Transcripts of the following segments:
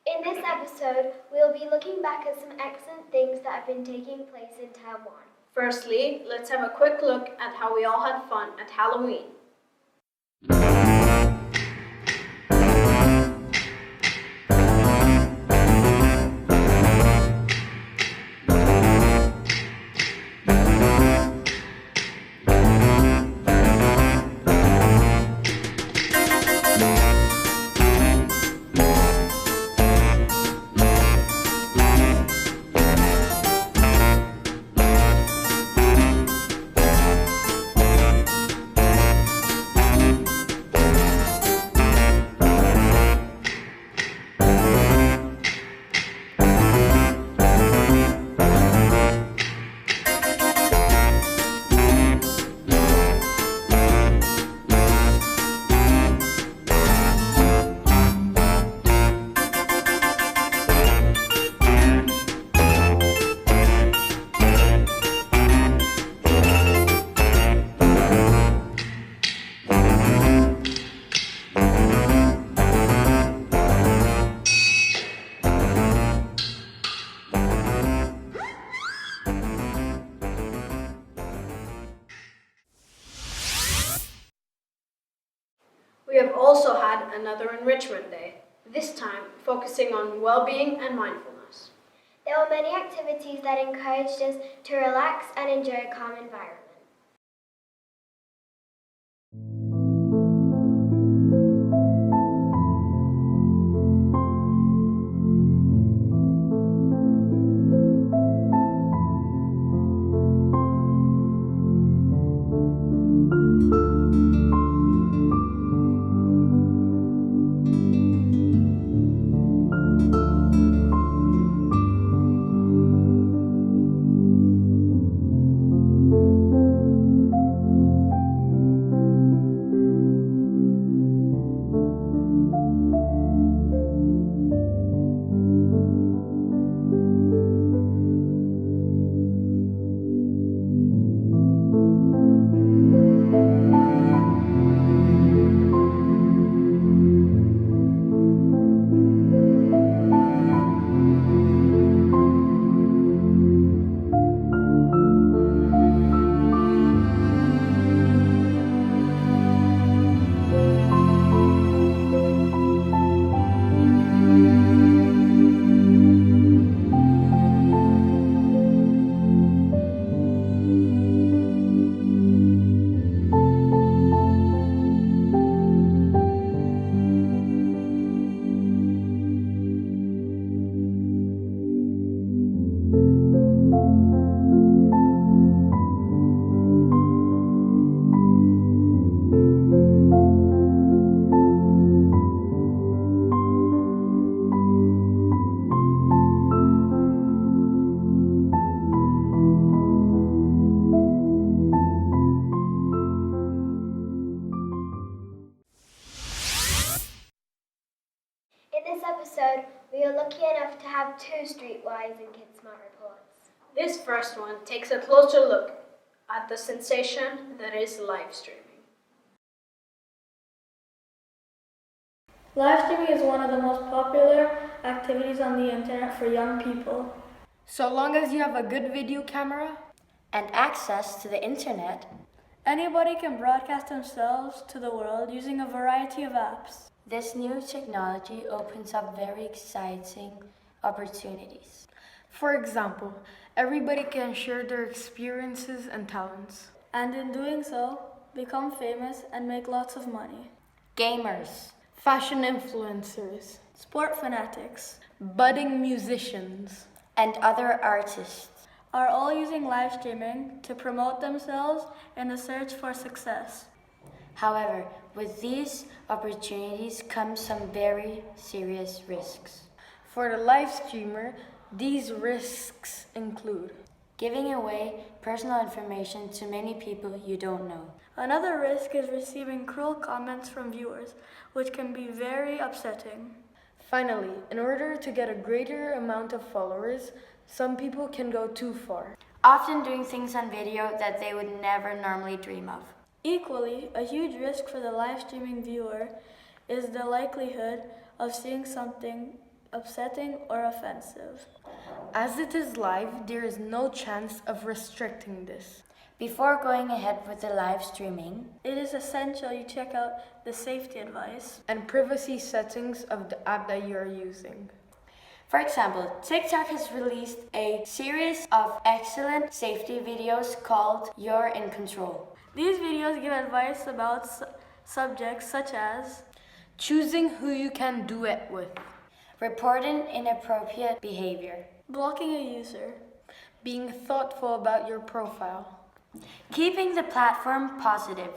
In this episode, we'll be looking back at some excellent things that have been taking place in Taiwan. Firstly, let's have a quick look at how we all had fun at Halloween. We have also had another enrichment day, this time focusing on well-being and mindfulness. There were many activities that encouraged us to relax and enjoy a calm environment. In this episode, we are lucky enough to have two Streetwise and Kid Smart reports. This first one takes a closer look at the sensation that is live streaming. Live streaming is one of the most popular activities on the internet for young people. So long as you have a good video camera and access to the internet, anybody can broadcast themselves to the world using a variety of apps. this new technology opens up very exciting opportunities. For example, everybody can share their experiences and talents. And in doing so, become famous and make lots of money. Gamers, Fashion influencers, Sport fanatics budding musicians, and other artists are all using live streaming to promote themselves in the search for success. However, with these opportunities come some very serious risks. For the live streamer, these risks include Giving away personal information to many people you don't know. Another risk is receiving cruel comments from viewers, which can be very upsetting. Finally, in order to get a greater amount of followers, some people can go too far. Often doing things on video that they would never normally dream of. Equally, a huge risk for the live streaming viewer is the likelihood of seeing something upsetting, or offensive. As it is live, there is no chance of restricting this. Before going ahead with the live streaming, It is essential you check out the safety advice. And privacy settings of the app that you are using. for example, TikTok has released a series of excellent safety videos called You're in Control. These videos give advice about subjects such as Choosing who you can do it with. Reporting inappropriate behavior. blocking a user, Being thoughtful about your profile. Keeping the platform positive.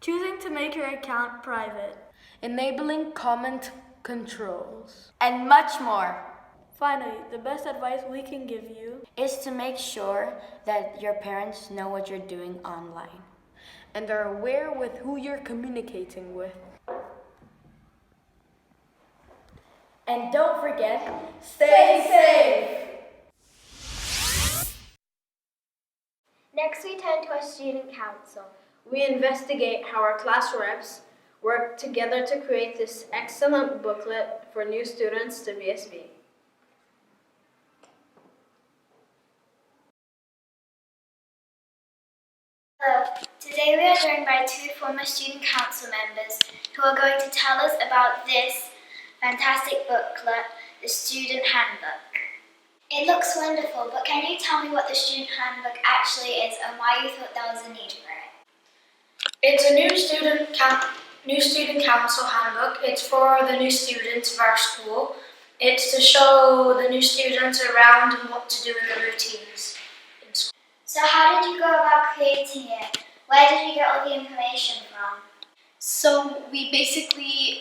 choosing to make your account private. Enabling comment controls. And much more. Finally, the best advice we can give you Is to make sure that your parents know what you're doing online. And are aware with who you're communicating with. And don't forget, stay safe! Next, we turn to our student council. We investigate how our class reps work together to create this excellent booklet for new students to VSB. Hello, today we are joined by two former student council members who are going to tell us about this fantastic booklet, the Student Handbook. It looks wonderful, but can you tell me what the Student Handbook actually is and why you thought there was a need for it? It's a new student council handbook. It's for the new students of our school. It's to show the new students around and what to do in the routines in school. So how did you go about creating it? Where did you get all the information from? So we basically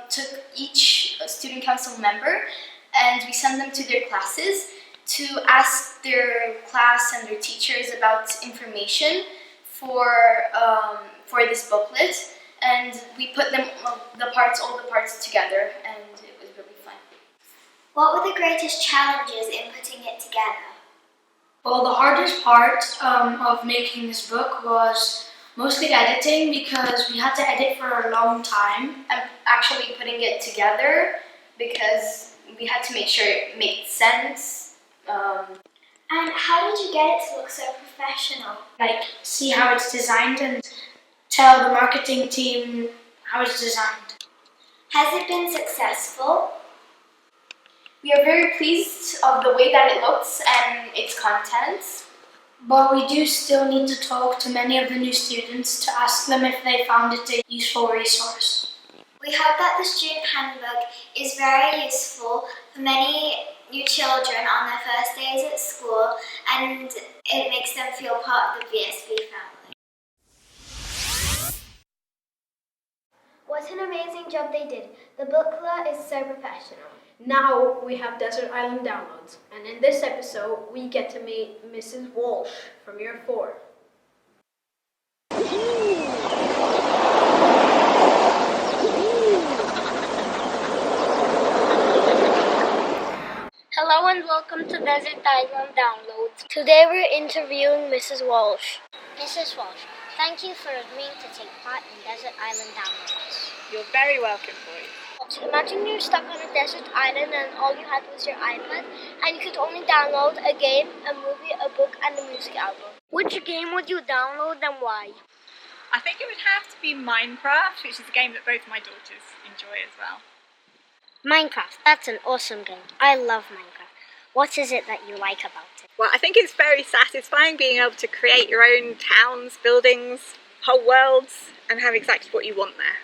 took each student council member and we sent them to their classes to ask their class and their teachers about information for this booklet, and we put them all the parts together, and it was really fun. What were the greatest challenges in putting it together? Well, the hardest part of making this book was mostly editing, because we had to edit for a long time. And actually putting it together because we had to make sure it made sense. And how did you get it to look so professional? Like, see how it's designed and tell the marketing team how it's designed. Has it been successful? We are very pleased of the way that it looks and its contents. But we do still need to talk to many of the new students to ask them if they found it a useful resource. We hope that the Student Handbook is very useful for many new children on their first days at school, and it makes them feel part of the VSB family. What an amazing job they did. The booklet is so professional. Now we have Desert Island downloads, and in this episode we get to meet Mrs. Walsh from year 4. Hello and welcome to Desert Island Downloads. Today we're interviewing Mrs. Walsh. Mrs. Walsh, thank you for agreeing to take part in Desert Island Downloads. You're very welcome, boys. So imagine you're stuck on a desert island and all you had was your iPad and you could only download a game, a movie, a book and a music album. Which game would you download and why? I think it would have to be Minecraft, which is a game that both my daughters enjoy as well. Minecraft, that's an awesome game. I love Minecraft. What is it that you like about it? Well, I think it's very satisfying being able to create your own towns, buildings, whole worlds, and have exactly what you want there.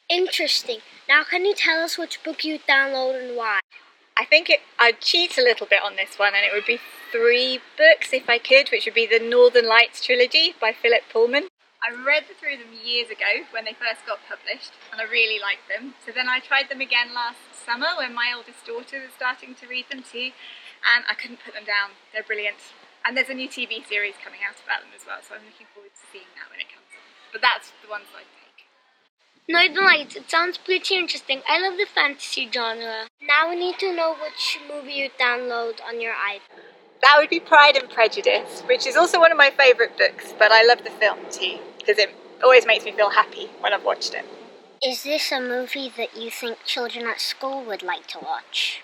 Interesting. Now can you tell us which book you download and why? I think I'd cheat a little bit on this one, and it would be 3 books if I could, which would be the Northern Lights trilogy by Philip Pullman. I read through them years ago when they first got published, and I really liked them. So then I tried them again last summer when my oldest daughter was starting to read them too, and I couldn't put them down. They're brilliant. And there's a new TV series coming out about them as well, so I'm looking forward to seeing that when it comes on. But that's the ones I'd take. Northern Lights, it sounds pretty interesting. I love the fantasy genre. Now we need to know which movie you download on your iPad. That would be Pride and Prejudice, which is also one of my favourite books, but I love the film too, because it always makes me feel happy when I've watched it. Is this a movie that you think children at school would like to watch?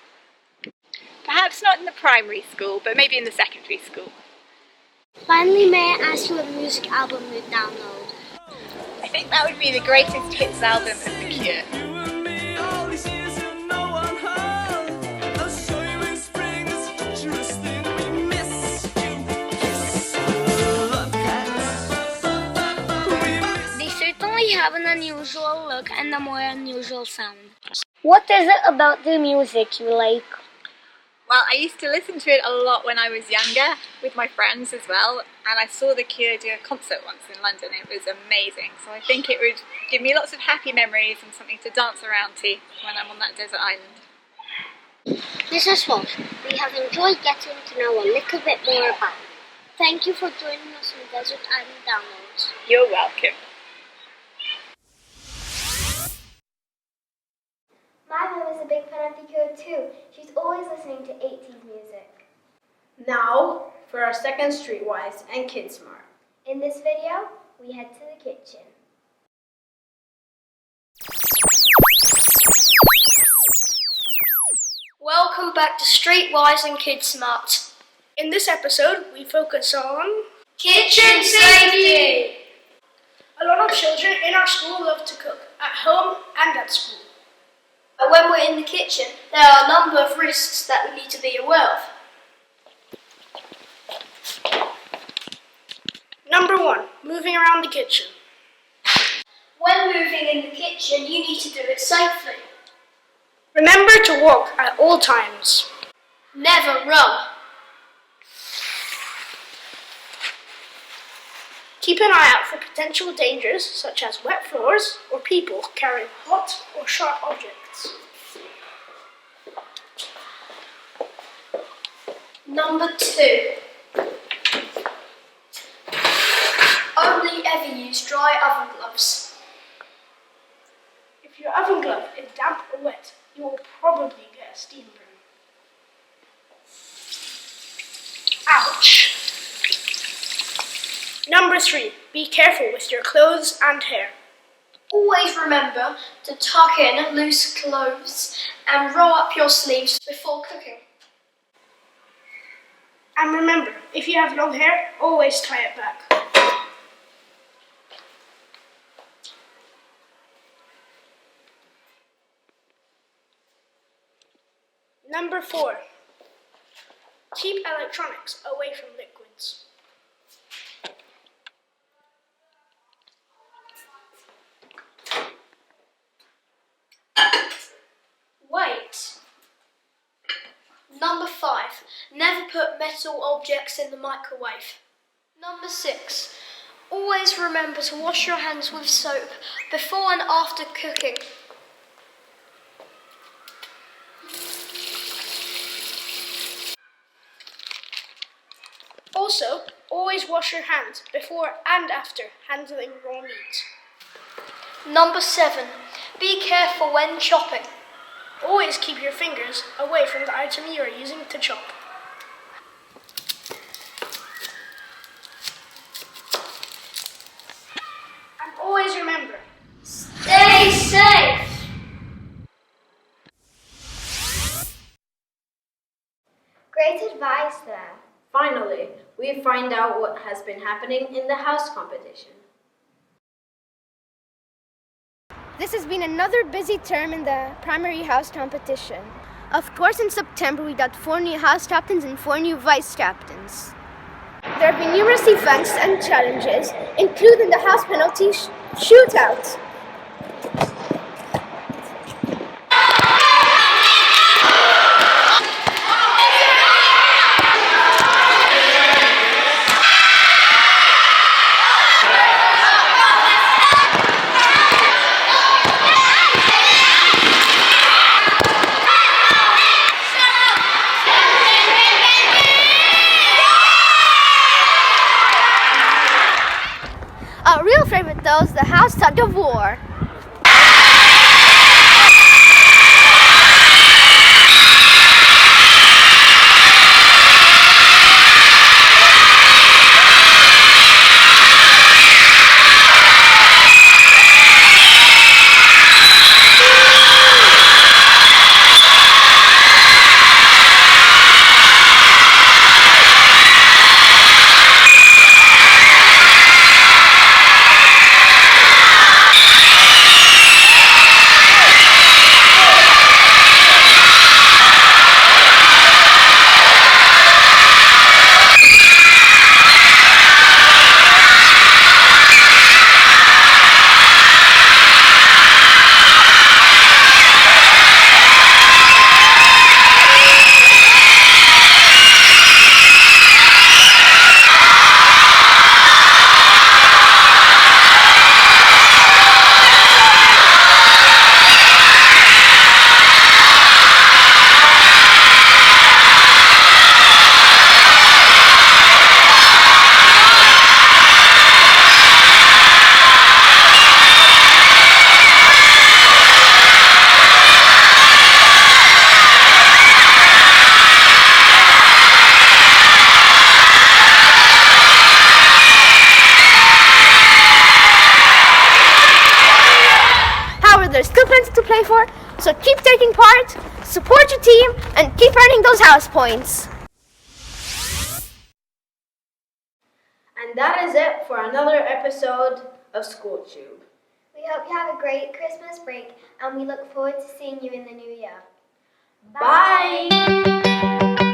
Perhaps not in the primary school, but maybe in the secondary school. Finally, may I ask you what music album you'd download? I think that would be the greatest hits album of The Cure. They certainly have an unusual look and a more unusual sound. What is it about the music you like? Well, I used to listen to it a lot when I was younger, with my friends as well, and I saw The Cure do a concert once in London. It was amazing, so I think it would give me lots of happy memories and something to dance around to when I'm on that desert island. This is Walsh. We have enjoyed getting to know a little bit more about it. Thank you for joining us on Desert Island Downloads. You're welcome. My mum is a big fan of The Cure too. She's always listening to 80s music. Now for our second Streetwise and Kid Smart. In this video, we head to the kitchen. Welcome back to Streetwise and Kid Smart. In this episode, we focus on kitchen safety. A lot of children in our school love to cook, at home and at school. But when we're in the kitchen, there are a number of risks that we need to be aware of. Number 1, moving around the kitchen. When moving in the kitchen, you need to do it safely. Remember to walk at all times. Never run. Keep an eye out for potential dangers such as wet floors or people carrying hot or sharp objects. Number 2. Only ever use dry oven gloves. If your oven glove is damp or wet, you will probably get a steam burn. Ouch! Number 3, be careful with your clothes and hair. Always remember to tuck in loose clothes and roll up your sleeves before cooking. And remember, if you have long hair, always tie it back. Number 4, keep electronics away from liquids. Wait. Number 5, never put metal objects in the microwave. Number 6, always remember to wash your hands with soap before and after cooking. Also, always wash your hands before and after handling raw meat. Number 7, be careful when chopping. Always keep your fingers away from the item you are using to chop. And always remember, stay safe! Great advice there. Finally, we find out what has been happening in the house competition. This has been another busy term in the primary house competition. Of course, in September we got 4 new house captains and 4 new vice captains. There have been numerous events and challenges, including the house penalty shootout. A real favorite though is the house tug of war. play for. So keep taking part, support your team, and keep earning those house points. And that is it for another episode of SchoolTube. We hope you have a great Christmas break, and we look forward to seeing you in the new year. Bye.